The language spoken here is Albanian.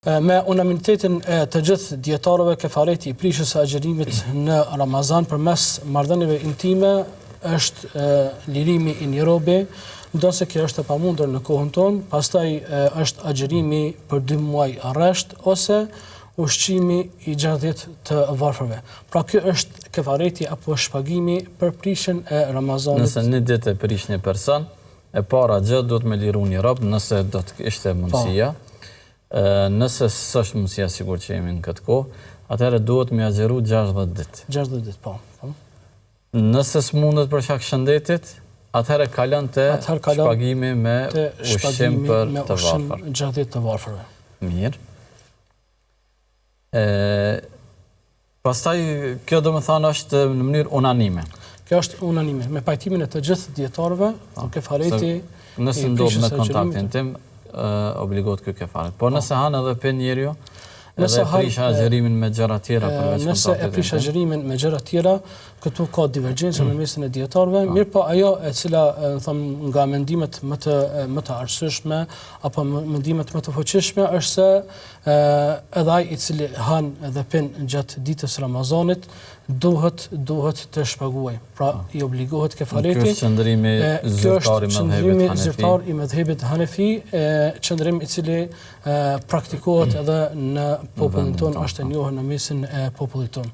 Me unanimitetin e të gjithë dietarëve, kefareti I prishjes së agjërimit në Ramazan përmes marrëdhënieve intime është lirimi I një robi, ndonse kjo është e pamundur në kohën tonë, pastaj është agjërimi për 2 muaj arresht ose ushqimi I 60 të varfërve. Pra kjo është kefareti apo shpagimi për prishjen e Ramazanit. Nëse një ditë e prish një person, e para gjë duhet me liru një rob, nëse do të ishte mundësia. Nëse s'është mundësia sigur që jemi në këtë kohë, atëherë duhet me agjeru 60 ditë. 60 ditë, po. Nëse s'mundet për shkak shëndetit, atëherë kalon te shpagimi me ushqim për të varfër. 60 të varfërve. Mirë. Pastaj kjo do të thonë është në mënyrë unanime. Kjo është unanime, me pajtimin e të gjithë dietarëve, kefareti nëse ndodh me kontaktin tim, obligohet kjo kefaret. Por nëse hanë edhe pe njeriu, edhe prish agjërimin me gjëra tjera përveç kontaktit. Nëse e prish agjërimin me gjëra tjera, këtu ka divergjencë në mesin e dietarëve, mirë po ajo e cila nga mendimet më të arsyeshme apo mendimet më të fuqishme është se edhe ai I cili han edhe pin gjatë ditës Ramazanit duhet të shpaguaj. Pra I obligohet kefareti. Kjo është qëndrimi zyrtar I medhebit Hanefi, qëndrim I cili praktikohet edhe në popullin tonë, është e njohur në mesin e popullit tonë.